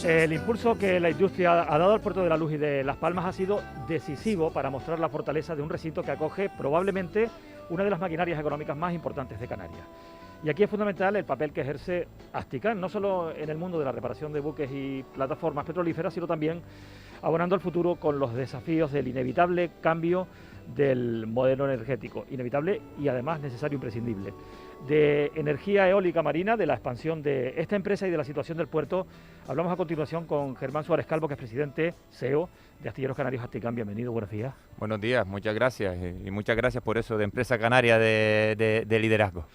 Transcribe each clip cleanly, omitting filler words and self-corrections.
El impulso que la industria ha dado al Puerto de la Luz y de Las Palmas ha sido decisivo para mostrar la fortaleza de un recinto que acoge probablemente una de las maquinarias económicas más importantes de Canarias. Y aquí es fundamental el papel que ejerce Aztican, no solo en el mundo de la reparación de buques y plataformas petrolíferas, sino también abonando al futuro con los desafíos del inevitable cambio del modelo energético, inevitable y además necesario e imprescindible. De energía eólica marina, de la expansión de esta empresa y de la situación del puerto, hablamos a continuación con Germán Suárez Calvo, que es presidente CEO de Astilleros Canarios Aztican. Bienvenido, buenos días. Buenos días, muchas gracias y muchas gracias por eso de empresa canaria de liderazgo.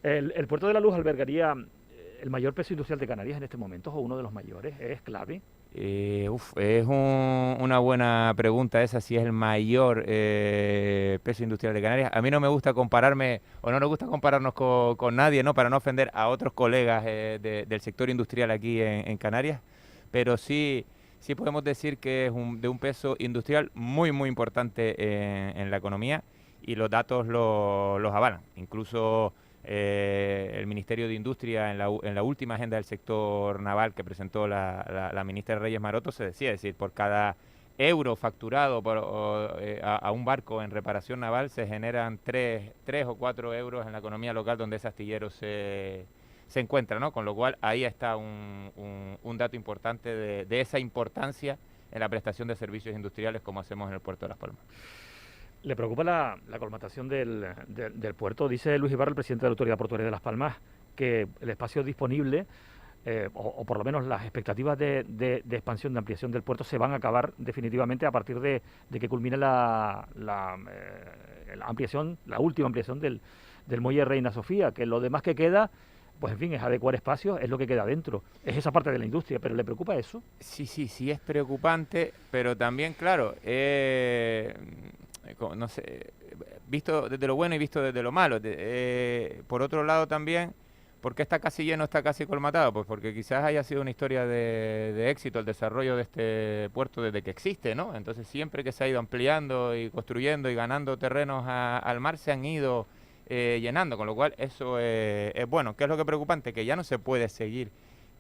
El Puerto de la Luz albergaría el mayor peso industrial de Canarias en este momento, o uno de los mayores, es clave. Una buena pregunta esa, si es el mayor peso industrial de Canarias. A mí no me gusta compararme, o no nos gusta compararnos con nadie, ¿no? Para no ofender a otros colegas del sector industrial aquí en Canarias, pero sí podemos decir que es de un peso industrial muy, muy importante en la economía y los datos los avalan. Incluso el Ministerio de Industria en la última agenda del sector naval que presentó la ministra Reyes Maroto se decía, es decir, por cada euro facturado a un barco en reparación naval se generan 3 o 4 euros en la economía local donde ese astillero se encuentra, ¿no? Con lo cual ahí está un dato importante de esa importancia en la prestación de servicios industriales como hacemos en el puerto de Las Palmas. ¿Le preocupa la colmatación del puerto? Dice Luis Ibarra, el presidente de la Autoridad Portuaria de Las Palmas, que el espacio disponible, o por lo menos las expectativas de expansión, de ampliación del puerto, se van a acabar definitivamente a partir de que culmine la ampliación, la última ampliación del muelle Reina Sofía, que lo demás que queda, pues en fin, es adecuar espacios, es lo que queda dentro. Es esa parte de la industria, pero ¿le preocupa eso? Sí es preocupante, pero también, claro, no sé, visto desde lo bueno y visto desde lo malo. Por otro lado también, ¿por qué está casi lleno, está casi colmatado? Pues porque quizás haya sido una historia de éxito el desarrollo de este puerto desde que existe, ¿no? Entonces siempre que se ha ido ampliando y construyendo y ganando terrenos al mar se han ido llenando, con lo cual eso es bueno. ¿Qué es lo que es preocupante? Que ya no se puede seguir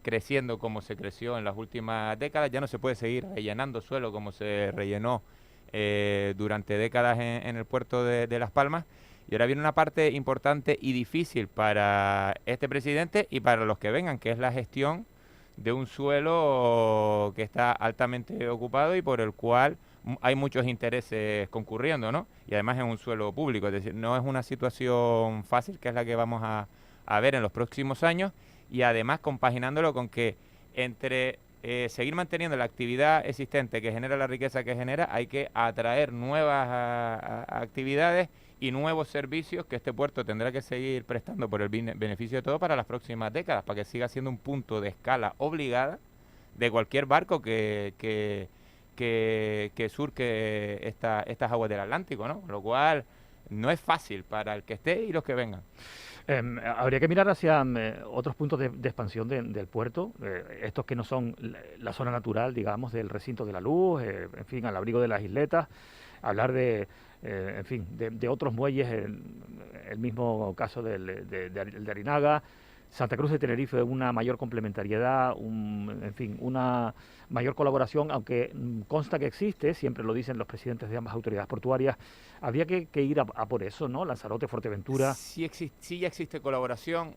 creciendo como se creció en las últimas décadas, ya no se puede seguir rellenando suelo como se rellenó durante décadas en el puerto de Las Palmas. Y ahora viene una parte importante y difícil para este presidente y para los que vengan, que es la gestión de un suelo que está altamente ocupado y por el cual hay muchos intereses concurriendo, ¿no? Y además es un suelo público, es decir, no es una situación fácil, que es la que vamos a ver en los próximos años, y además compaginándolo con que entre seguir manteniendo la actividad existente que genera la riqueza que genera, hay que atraer nuevas actividades y nuevos servicios que este puerto tendrá que seguir prestando por el beneficio de todo para las próximas décadas, para que siga siendo un punto de escala obligada de cualquier barco que surque estas aguas del Atlántico, ¿no? Con lo cual no es fácil para el que esté y los que vengan. Habría que mirar hacia otros puntos de expansión del puerto, estos que no son la zona natural, digamos, del recinto de la luz, en fin, al abrigo de las isletas, hablar en fin, de otros muelles, el mismo caso de Arinaga, Santa Cruz de Tenerife, una mayor complementariedad, en fin, una mayor colaboración, aunque consta que existe, siempre lo dicen los presidentes de ambas autoridades portuarias, habría que ir a por eso, ¿no? Lanzarote, Fuerteventura. Sí ya existe colaboración,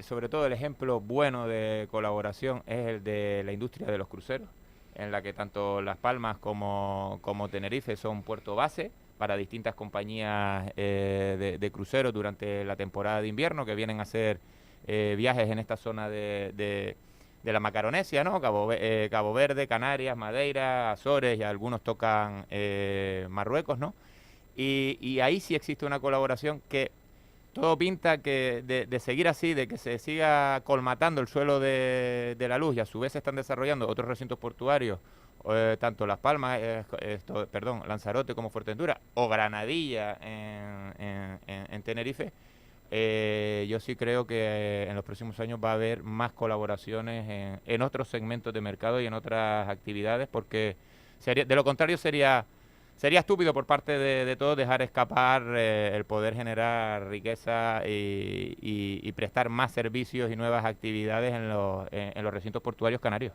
sobre todo el ejemplo bueno de colaboración es el de la industria de los cruceros, en la que tanto Las Palmas como Tenerife son puerto base para distintas compañías de cruceros durante la temporada de invierno, que vienen a hacer viajes en esta zona de la Macaronesia, ¿no? Cabo Verde, Canarias, Madeira, Azores, y algunos tocan Marruecos, ¿no? Y ahí sí existe una colaboración que todo pinta que de seguir así, de que se siga colmatando el suelo de la luz, y a su vez se están desarrollando otros recintos portuarios, tanto Las Palmas, Lanzarote como Fuerteventura, o Granadilla en Tenerife. Yo sí creo que en los próximos años va a haber más colaboraciones en otros segmentos de mercado y en otras actividades, porque de lo contrario sería estúpido por parte de todos dejar escapar el poder generar riqueza y prestar más servicios y nuevas actividades en los recintos portuarios canarios.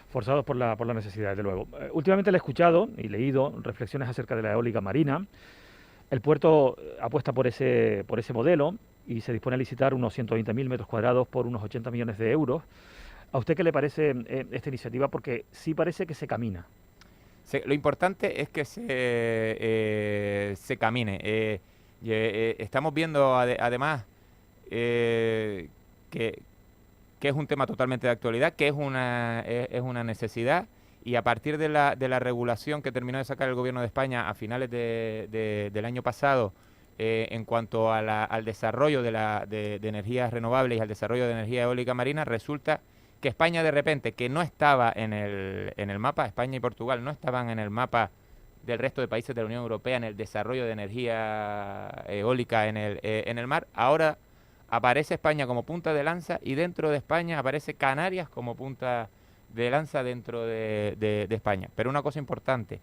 Forzados por la necesidad, desde luego. Últimamente le he escuchado y leído reflexiones acerca de la eólica marina. El puerto apuesta por ese modelo y se dispone a licitar unos 120.000 metros cuadrados por unos 80 millones de euros. ¿A usted qué le parece esta iniciativa? Porque sí parece que se camina. Lo importante es que se camine. Estamos viendo además que es un tema totalmente de actualidad, que es una necesidad, y a partir de la regulación que terminó de sacar el Gobierno de España a finales del año pasado, en cuanto al desarrollo de energías renovables y al desarrollo de energía eólica marina, resulta que España de repente, que no estaba en el mapa, España y Portugal no estaban en el mapa del resto de países de la Unión Europea en el desarrollo de energía eólica en el mar, ahora aparece España como punta de lanza, y dentro de España aparece Canarias como punta de lanza dentro de España. Pero una cosa importante,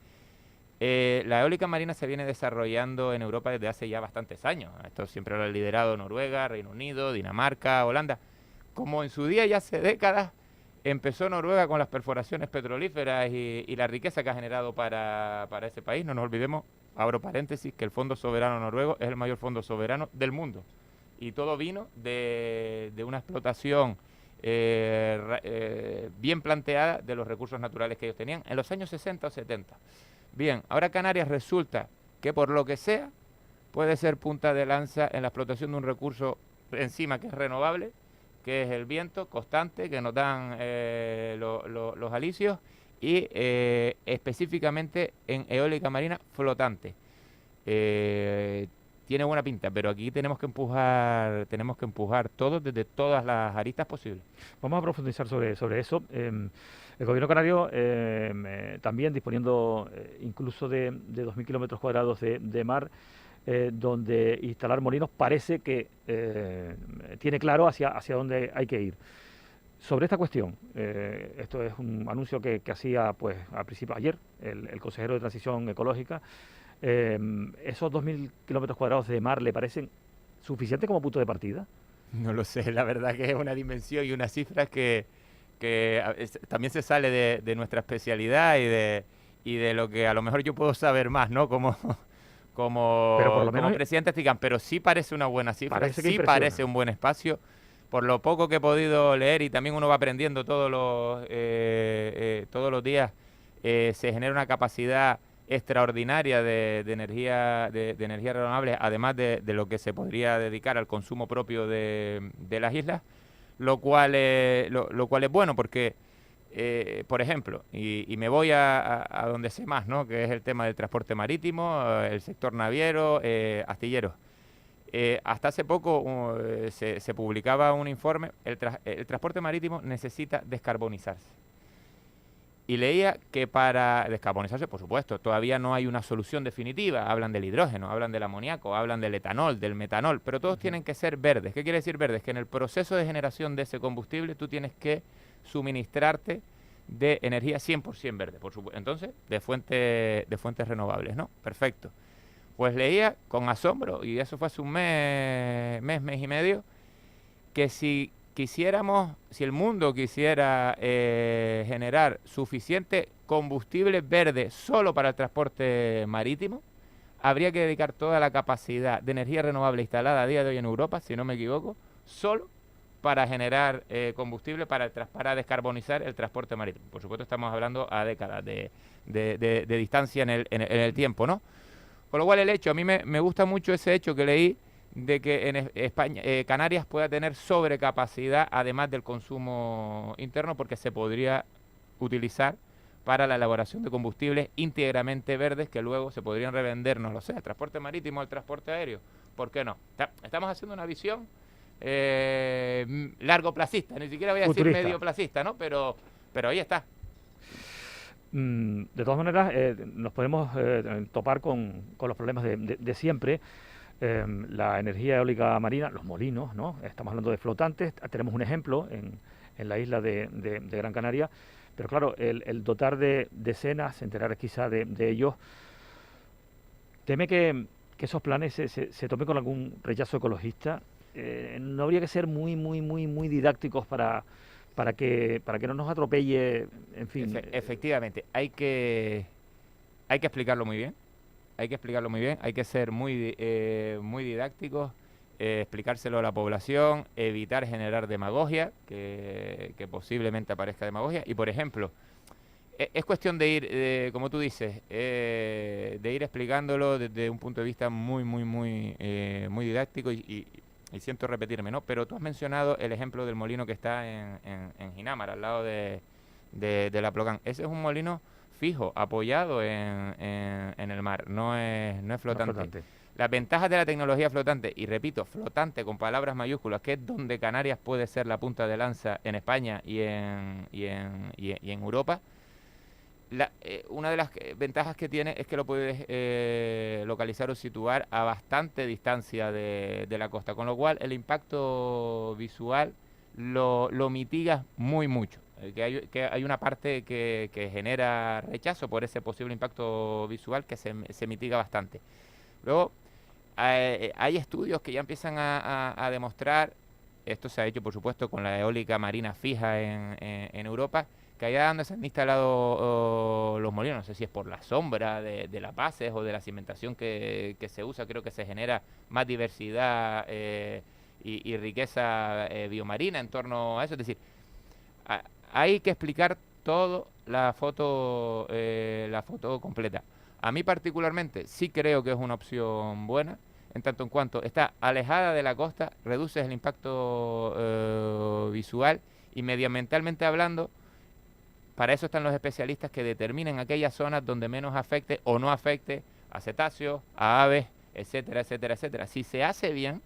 la eólica marina se viene desarrollando en Europa desde hace ya bastantes años. Esto siempre lo ha liderado Noruega, Reino Unido, Dinamarca, Holanda. Como en su día, ya hace décadas, empezó Noruega con las perforaciones petrolíferas y la riqueza que ha generado para ese país. No nos olvidemos, abro paréntesis, que el Fondo Soberano Noruego es el mayor fondo soberano del mundo. Y todo vino de una explotación bien planteada de los recursos naturales que ellos tenían en los años 60 o 70. Bien, ahora Canarias resulta que por lo que sea puede ser punta de lanza en la explotación de un recurso encima que es renovable, que es el viento constante que nos dan los alisios, y específicamente en eólica marina flotante. Tiene buena pinta, pero aquí tenemos que empujar todos desde todas las aristas posibles. Vamos a profundizar sobre eso. El gobierno canario también disponiendo incluso de 2.000 kilómetros cuadrados de mar, donde instalar molinos parece que tiene claro hacia dónde hay que ir. Sobre esta cuestión, esto es un anuncio que hacía pues a principio ayer el consejero de Transición Ecológica. ¿Esos 2.000 kilómetros cuadrados de mar le parecen suficientes como punto de partida? No lo sé, la verdad que es una dimensión y una cifra que también se sale de nuestra especialidad y de lo que a lo mejor yo puedo saber más, ¿no? Como pero por lo menos presidente Ticán, pero sí parece una buena cifra, sí parece un buen espacio. Por lo poco que he podido leer, y también uno va aprendiendo todos los días, se genera una capacidad extraordinaria de energía renovable, además de lo que se podría dedicar al consumo propio de las islas, lo cual es bueno porque, por ejemplo, y me voy a donde sé más, ¿no?, que es el tema del transporte marítimo, el sector naviero, astilleros. Hasta hace poco se publicaba un informe, el transporte marítimo necesita descarbonizarse. Y leía que para descarbonizarse, por supuesto, todavía no hay una solución definitiva. Hablan del hidrógeno, hablan del amoníaco, hablan del etanol, del metanol, pero todos tienen que ser verdes. ¿Qué quiere decir verdes? Que en el proceso de generación de ese combustible tú tienes que suministrarte de energía 100% verde, por supuesto. Entonces, de fuentes renovables, ¿no? Perfecto. Pues leía con asombro, y eso fue hace un mes y medio, que si el mundo quisiera generar suficiente combustible verde solo para el transporte marítimo, habría que dedicar toda la capacidad de energía renovable instalada a día de hoy en Europa, si no me equivoco, solo para generar combustible para descarbonizar el transporte marítimo. Por supuesto, estamos hablando a décadas de distancia en el tiempo, ¿no? Con lo cual a mí me gusta mucho ese hecho que leí, de que en España, Canarias pueda tener sobrecapacidad además del consumo interno, porque se podría utilizar para la elaboración de combustibles íntegramente verdes que luego se podrían revender, no lo sé, al transporte marítimo, al transporte aéreo. ¿Por qué no? Estamos haciendo una visión largoplacista, ni siquiera voy a decir medioplacista, ¿no? Pero ahí está. De todas maneras, nos podemos topar con los problemas de siempre. La energía eólica marina, los molinos, ¿no? Estamos hablando de flotantes. Tenemos un ejemplo en la isla de Gran Canaria, pero claro, el dotar de decenas, centenares quizá de ellos, ¿Teme que esos planes se tomen con algún rechazo ecologista? ¿No habría que ser muy, muy, muy, muy didácticos para que no nos atropelle, en fin? Efectivamente, hay que explicarlo muy bien, hay que explicarlo muy bien, hay que ser muy didácticos, explicárselo a la población, evitar generar demagogia, que posiblemente aparezca demagogia. Y por ejemplo, es cuestión de ir, como tú dices, de ir explicándolo desde un punto de vista muy didáctico y siento repetirme, ¿no? Pero tú has mencionado el ejemplo del molino que está en Ginámara, al lado de La Plogán. Ese es un molino fijo, apoyado en el mar, no es No es flotante. flotante. Las ventajas de la tecnología flotante, y repito, flotante con palabras mayúsculas, que es donde Canarias puede ser la punta de lanza en España y en Europa. Una de las ventajas que tiene es que lo puedes localizar o situar a bastante distancia de la costa, con lo cual el impacto visual lo mitigas muy mucho. Que hay una parte que genera rechazo por ese posible impacto visual que se mitiga bastante. Luego, hay estudios que ya empiezan a demostrar, esto se ha hecho por supuesto con la eólica marina fija en Europa, que allá donde se han instalado los molinos, no sé si es por la sombra de las bases o de la cimentación que se usa, creo que se genera más diversidad y riqueza biomarina en torno a eso. Es decir, a- hay que explicar todo la foto completa. A mí particularmente sí creo que es una opción buena, en tanto en cuanto está alejada de la costa, reduces el impacto visual y medioambientalmente hablando, para eso están los especialistas que determinen aquellas zonas donde menos afecte o no afecte a cetáceos, a aves, etcétera, etcétera, etcétera. Si se hace bien,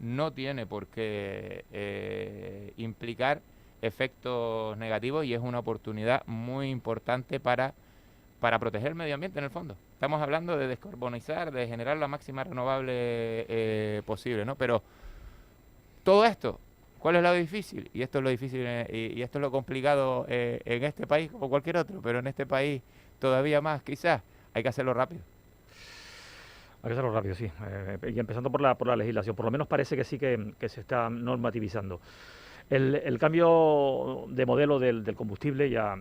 no tiene por qué implicar efectos negativos y es una oportunidad muy importante para proteger el medio ambiente en el fondo. Estamos hablando de descarbonizar, de generar la máxima renovable posible, ¿no? Pero todo esto, ¿cuál es lo difícil? Y esto es lo difícil y esto es lo complicado en este país como cualquier otro, pero en este país todavía más quizás hay que hacerlo rápido. Hay que hacerlo rápido, sí. Y empezando por la legislación. Por lo menos parece que sí que se está normativizando. El cambio de modelo del combustible ya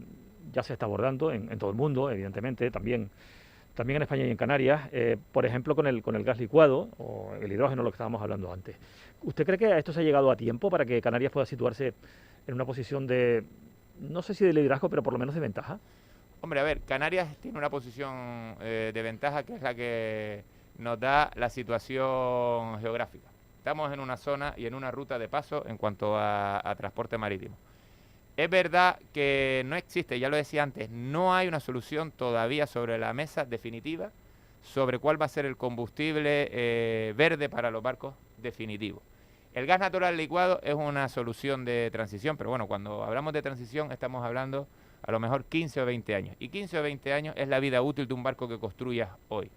se está abordando en todo el mundo, evidentemente, también en España y en Canarias, por ejemplo, con el gas licuado o el hidrógeno, lo que estábamos hablando antes. ¿Usted cree que a esto se ha llegado a tiempo para que Canarias pueda situarse en una posición de, no sé si de liderazgo, pero por lo menos de ventaja? Hombre, a ver, Canarias tiene una posición de ventaja que es la que nos da la situación geográfica. Estamos en una zona y en una ruta de paso en cuanto a transporte marítimo. Es verdad que no existe, ya lo decía antes, no hay una solución todavía sobre la mesa definitiva sobre cuál va a ser el combustible verde para los barcos definitivo. El gas natural licuado es una solución de transición, pero bueno, cuando hablamos de transición estamos hablando a lo mejor 15 o 20 años. Y 15 o 20 años es la vida útil de un barco que construyas hoy.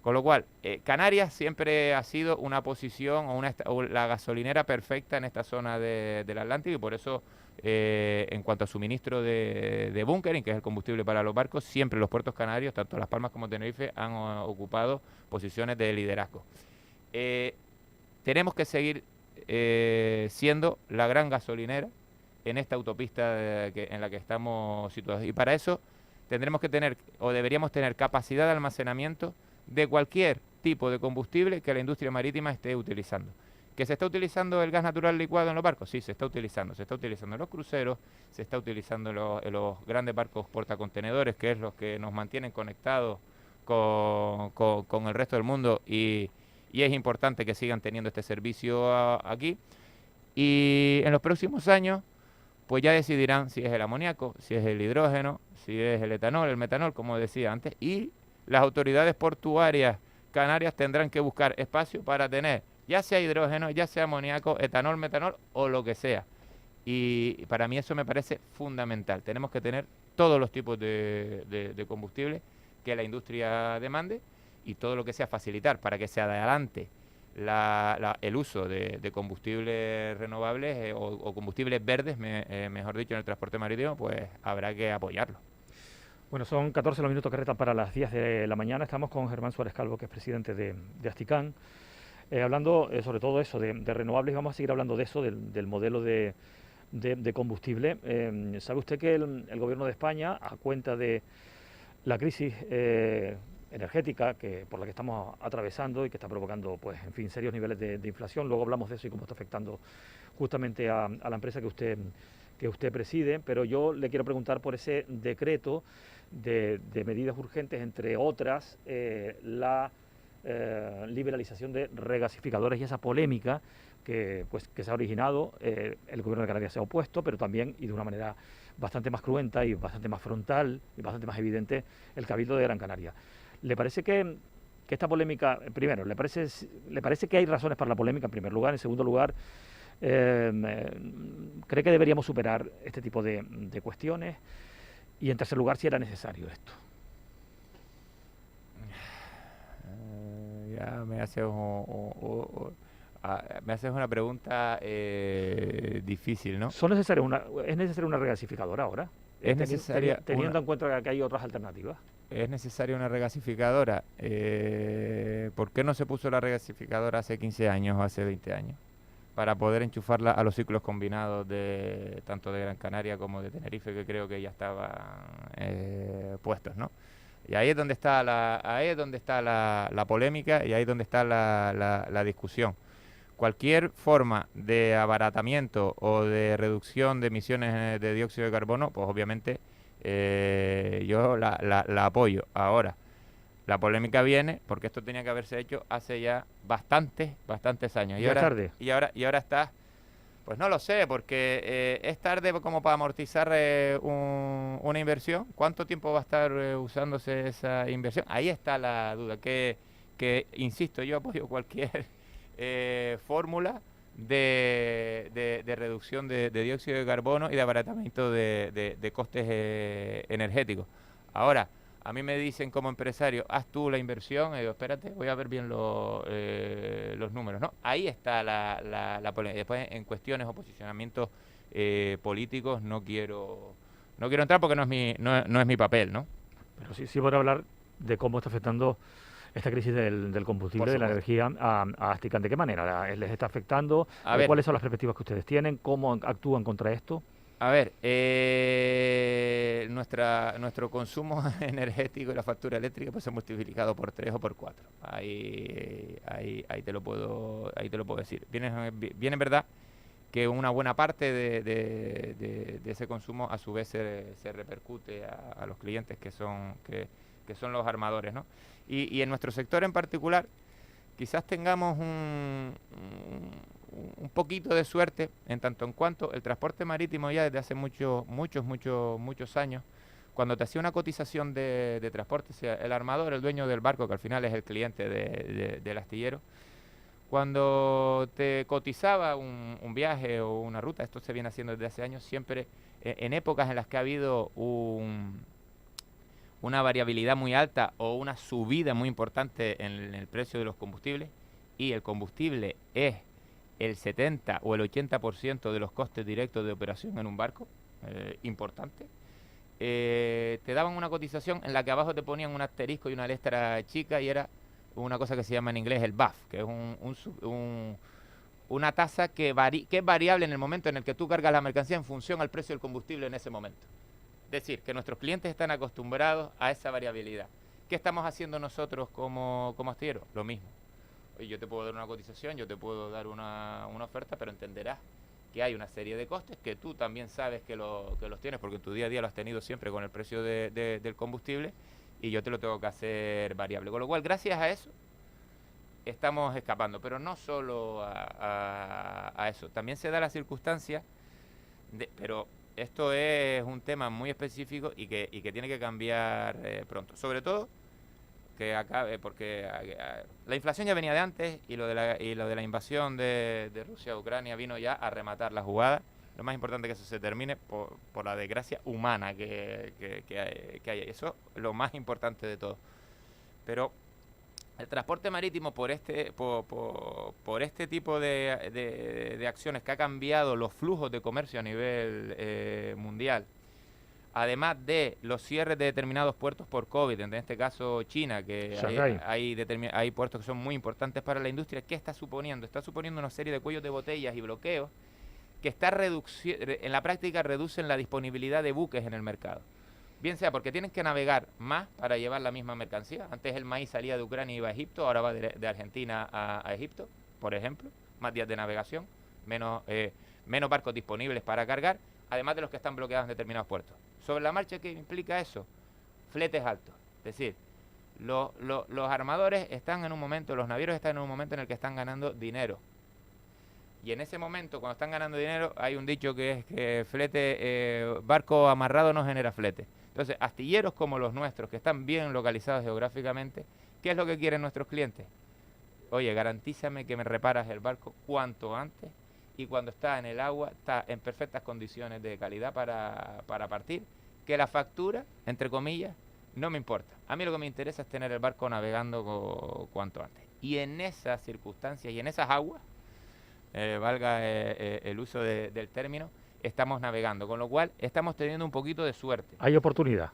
Con lo cual, Canarias siempre ha sido una posición o la gasolinera perfecta en esta zona del Atlántico y por eso, en cuanto a suministro de bunkering, que es el combustible para los barcos, siempre los puertos canarios, tanto Las Palmas como Tenerife, han ocupado posiciones de liderazgo. Eh, Tenemos que seguir siendo la gran gasolinera en esta autopista en la que estamos situados y para eso tendremos que tener o deberíamos tener capacidad de almacenamiento de cualquier tipo de combustible que la industria marítima esté utilizando. ¿Que se está utilizando el gas natural licuado en los barcos? Sí, se está utilizando. Se está utilizando en los cruceros, se está utilizando en los grandes barcos portacontenedores, que es los que nos mantienen conectados con el resto del mundo y es importante que sigan teniendo este servicio aquí. Y en los próximos años, pues ya decidirán si es el amoníaco, si es el hidrógeno, si es el etanol, el metanol, como decía antes, y las autoridades portuarias canarias tendrán que buscar espacio para tener ya sea hidrógeno, ya sea amoníaco, etanol, metanol o lo que sea. Y para mí eso me parece fundamental. Tenemos que tener todos los tipos de combustible que la industria demande y todo lo que sea facilitar para que se adelante el uso de combustibles renovables o combustibles verdes, mejor dicho, en el transporte marítimo, pues habrá que apoyarlo. Bueno, son 14 los minutos que restan para las 10 de la mañana. Estamos con Germán Suárez Calvo, que es presidente de Asticam, hablando sobre todo eso de renovables. Vamos a seguir hablando de eso, del modelo de combustible. ¿Sabe usted que el Gobierno de España, a cuenta de la crisis energética por la que estamos atravesando y que está provocando, pues, en fin, serios niveles de inflación, luego hablamos de eso y cómo está afectando justamente a la empresa que usted preside, pero yo le quiero preguntar por ese decreto de medidas urgentes, entre otras, la liberalización de regasificadores y esa polémica que se ha originado. El Gobierno de Canarias se ha opuesto, pero también, y de una manera bastante más cruenta y bastante más frontal y bastante más evidente, el Cabildo de Gran Canaria. ¿Le parece que esta polémica, primero, ¿le parece que hay razones para la polémica, en primer lugar? En segundo lugar, ¿cree que deberíamos superar este tipo de cuestiones? Y en tercer lugar, si era necesario esto. Ya me haces me haces una pregunta difícil, ¿no? ¿Es necesaria una regasificadora ahora? Es necesaria teniendo en cuenta que hay otras alternativas. ¿Es necesaria una regasificadora? ¿Por qué no se puso la regasificadora hace 15 años o hace 20 años? Para poder enchufarla a los ciclos combinados tanto de Gran Canaria como de Tenerife, que creo que ya estaban puestos, ¿no? Y ahí es donde está la polémica, y ahí es donde está la discusión. Cualquier forma de abaratamiento o de reducción de emisiones de dióxido de carbono, pues obviamente yo la apoyo. Ahora, la polémica viene porque esto tenía que haberse hecho hace ya bastantes años. Ya es tarde. Y ahora está, pues no lo sé, porque es tarde como para amortizar una inversión. ¿Cuánto tiempo va a estar usándose esa inversión? Ahí está la duda, que insisto, yo apoyo cualquier fórmula de reducción de dióxido de carbono y de abaratamiento de costes energéticos. Ahora, a mí me dicen como empresario, haz tú la inversión, y digo, espérate, voy a ver bien los números, ¿no? Ahí está la polémica. Después, en cuestiones o posicionamientos políticos, no quiero entrar porque no es mi papel, ¿no? Pero sí voy a hablar de cómo está afectando esta crisis del combustible, de la energía, a Asticam. ¿De qué manera les está afectando? ¿Cuáles son las perspectivas que ustedes tienen? ¿Cómo actúan contra esto? A ver, nuestro consumo energético y la factura eléctrica pues se ha multiplicado por 3 o por 4. Ahí te lo puedo decir. Bien, en verdad que una buena parte de ese consumo a su vez se repercute a los clientes que son los armadores, ¿no? Y en nuestro sector en particular quizás tengamos un poquito de suerte, en tanto en cuanto el transporte marítimo ya desde hace muchos años, cuando te hacía una cotización de transporte, sea el armador, el dueño del barco, que al final es el cliente del astillero, cuando te cotizaba un viaje o una ruta, esto se viene haciendo desde hace años, siempre en épocas en las que ha habido una variabilidad muy alta o una subida muy importante en el precio de los combustibles, y el combustible es el 70 o el 80% de los costes directos de operación en un barco, importante, te daban una cotización en la que abajo te ponían un asterisco y una letra chica, y era una cosa que se llama en inglés el BAF, que es una tasa que es variable en el momento en el que tú cargas la mercancía en función al precio del combustible en ese momento. Es decir, que nuestros clientes están acostumbrados a esa variabilidad. ¿Qué estamos haciendo nosotros como astilleros? Lo mismo. Oye, yo te puedo dar una cotización, yo te puedo dar una oferta, pero entenderás que hay una serie de costes que tú también sabes que los tienes, porque en tu día a día lo has tenido siempre con el precio del combustible, y yo te lo tengo que hacer variable. Con lo cual, gracias a eso, estamos escapando. Pero no solo a eso. También se da la circunstancia pero esto es un tema muy específico y que tiene que cambiar pronto. Sobre todo que acabe, porque la inflación ya venía de antes, y lo de la invasión de Rusia a Ucrania vino ya a rematar la jugada. Lo más importante es que eso se termine por la desgracia humana que hay. Eso es lo más importante de todo. Pero el transporte marítimo, por este tipo de acciones que ha cambiado los flujos de comercio a nivel mundial, además de los cierres de determinados puertos por COVID, en este caso China, que hay puertos que son muy importantes para la industria, ¿qué está suponiendo? Está suponiendo una serie de cuellos de botellas y bloqueos que en la práctica reducen la disponibilidad de buques en el mercado. Bien sea porque tienen que navegar más para llevar la misma mercancía. Antes el maíz salía de Ucrania y iba a Egipto, ahora va de Argentina a Egipto, por ejemplo. Más días de navegación, menos barcos disponibles para cargar, además de los que están bloqueados en determinados puertos. Sobre la marcha, ¿qué implica eso? Fletes altos. Es decir, los armadores están en un momento, los navieros están en un momento en el que están ganando dinero. Y en ese momento, cuando están ganando dinero, hay un dicho que es que barco amarrado no genera flete. Entonces, astilleros como los nuestros, que están bien localizados geográficamente, ¿qué es lo que quieren nuestros clientes? Oye, garantízame que me reparas el barco cuanto antes y cuando está en el agua, está en perfectas condiciones de calidad para partir, que la factura, entre comillas, no me importa. A mí lo que me interesa es tener el barco navegando cuanto antes. Y en esas circunstancias y en esas aguas, valga el uso del término, estamos navegando, con lo cual estamos teniendo un poquito de suerte. ¿Hay oportunidad?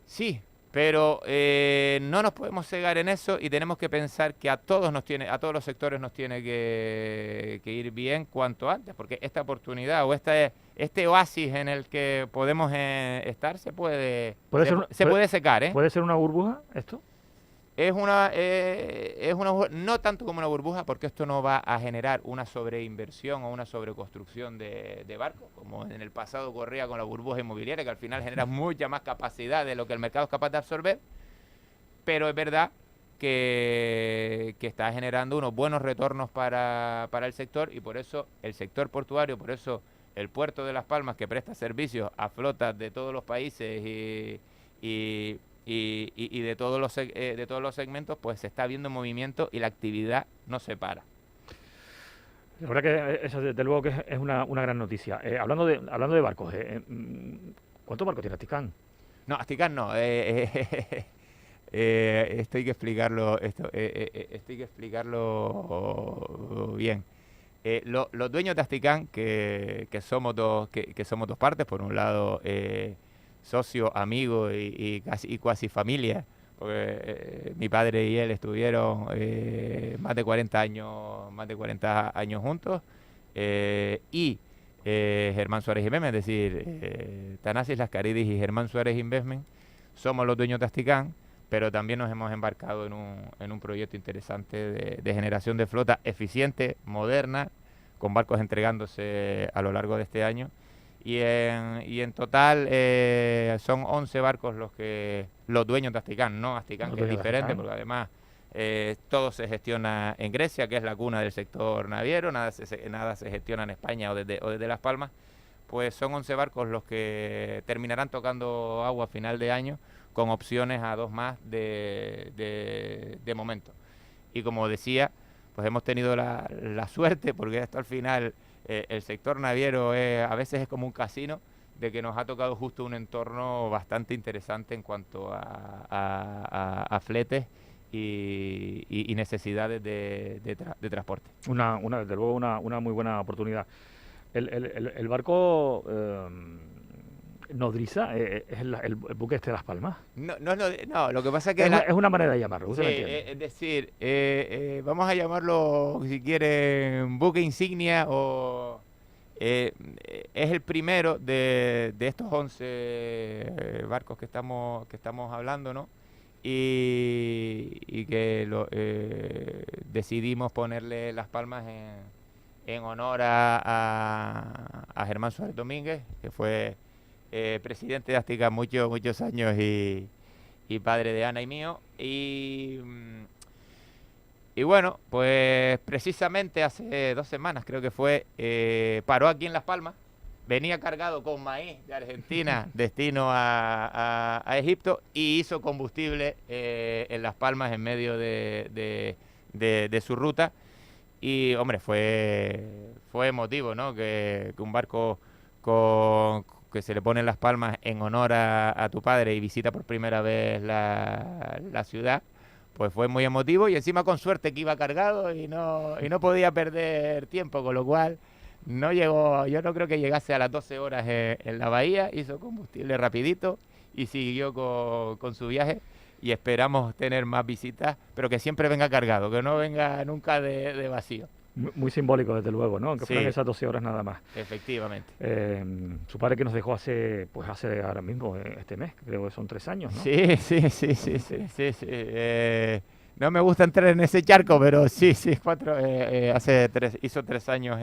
Sí, pero no nos podemos cegar en eso y tenemos que pensar que a todos los sectores nos tiene que ir bien cuanto antes, porque esta oportunidad o este oasis en el que podemos estar se puede secar, ¿eh? ¿Puede ser una burbuja esto? Es no tanto como una burbuja, porque esto no va a generar una sobreinversión o una sobreconstrucción de barcos, como en el pasado ocurría con la burbuja inmobiliaria, que al final genera mucha más capacidad de lo que el mercado es capaz de absorber, pero es verdad que está generando unos buenos retornos para el sector, y por eso el sector portuario, por eso el puerto de Las Palmas, que presta servicios a flotas de todos los países y de todos los segmentos, pues se está viendo movimiento y la actividad no se para. La verdad que eso desde luego que es una gran noticia. Hablando de barcos, ¿cuántos barcos tiene Asticán? No, Asticán no. Esto hay que explicarlo. Esto hay que explicarlo bien. Los dueños de Asticán, que somos dos partes, por un lado socio, amigo y casi familia, porque mi padre y él estuvieron más de 40 años juntos, y Germán Suárez Investment, es decir, Tanasis Lascaridis y Germán Suárez Investment somos los dueños de Asticán, pero también nos hemos embarcado en un proyecto interesante de generación de flota eficiente, moderna, con barcos entregándose a lo largo de este año. Y en total son 11 barcos los dueños de Asticán, no Asticán, que es diferente, porque además todo se gestiona en Grecia, que es la cuna del sector naviero, nada se gestiona en España o desde Las Palmas. Pues son 11 barcos los que terminarán tocando agua a final de año, con opciones a 2 más de momento. Y como decía, pues hemos tenido la suerte, porque esto al final, el sector naviero a veces es como un casino, de que nos ha tocado justo un entorno bastante interesante en cuanto a fletes y necesidades de transporte. Desde luego una muy buena oportunidad. El barco nodriza es el buque este de Las Palmas. No, lo que pasa es que es una manera de llamarlo. Es decir, vamos a llamarlo, si quieren, buque insignia, o es el primero de estos 11 barcos que estamos hablando, ¿no? Y que decidimos ponerle Las Palmas en honor a Germán Suárez Domínguez, que fue presidente de Asticán muchos años y padre de Ana y mío. Y bueno, pues precisamente hace 2 semanas, creo que fue, paró aquí en Las Palmas, venía cargado con maíz de Argentina, destino a Egipto, y hizo combustible en Las Palmas en medio de su ruta. Y, hombre, fue emotivo, ¿no? Que un barco que se le pone en Las Palmas en honor a tu padre y visita por primera vez la ciudad, pues fue muy emotivo, y encima con suerte que iba cargado y no podía perder tiempo, con lo cual No llegó, yo no creo que llegase a las 12 horas en la bahía, hizo combustible rapidito y siguió con su viaje y esperamos tener más visitas, pero que siempre venga cargado, que no venga nunca de vacío. Muy simbólico, desde luego, ¿no? Aunque fueran Sí, esas 12 horas nada más. efectivamente. Su padre que nos dejó hace ahora mismo, este mes, creo que son 3 años, ¿no? Sí, sí, sí, sí, sí, sí, sí. No me gusta entrar en ese charco, pero sí, sí, hizo 3 años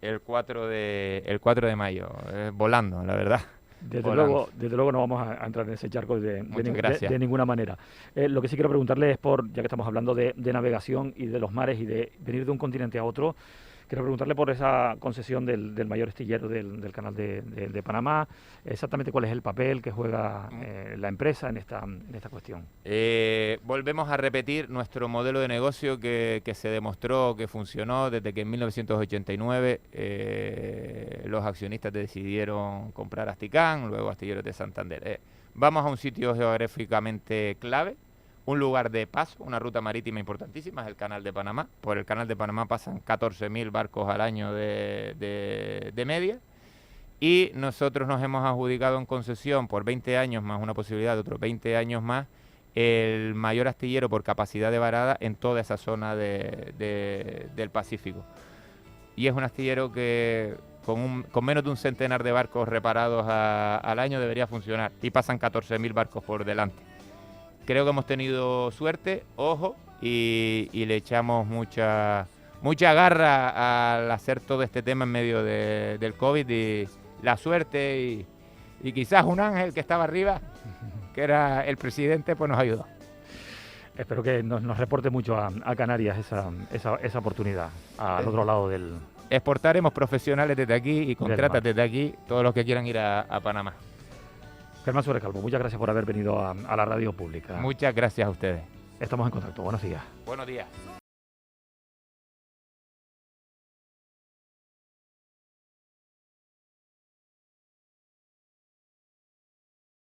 el 4 de mayo, volando, la verdad. Volando. Desde luego no vamos a entrar en ese charco Muchas gracias. de ninguna manera. Lo que sí quiero preguntarle es ya que estamos hablando de navegación y de los mares y de venir de un continente a otro, quiero preguntarle por esa concesión del mayor astillero del canal de Panamá, exactamente cuál es el papel que juega la empresa en esta cuestión. Volvemos a repetir nuestro modelo de negocio que se demostró que funcionó desde que en 1989 los accionistas decidieron comprar Asticán, luego Astilleros de Santander. Vamos a un sitio geográficamente clave, un lugar de paso, una ruta marítima importantísima, es el Canal de Panamá. Por el Canal de Panamá pasan 14.000 barcos al año de media. Y nosotros nos hemos adjudicado en concesión por 20 años más una posibilidad de otros 20 años más el mayor astillero por capacidad de varada en toda esa zona del Pacífico. Y es un astillero que con menos de un centenar de barcos reparados al año debería funcionar. Y pasan 14.000 barcos por delante. Creo que hemos tenido suerte, ojo, y le echamos mucha garra al hacer todo este tema en medio del COVID y la suerte y quizás un ángel que estaba arriba, que era el presidente, pues nos ayudó. Espero que nos reporte mucho a Canarias esa oportunidad, al otro lado del... Exportaremos profesionales desde aquí y contratas desde aquí, todos los que quieran ir a Panamá. Germán Suárez Calvo, muchas gracias por haber venido a la radio pública. Muchas gracias a ustedes. Estamos en contacto. Buenos días. Buenos días.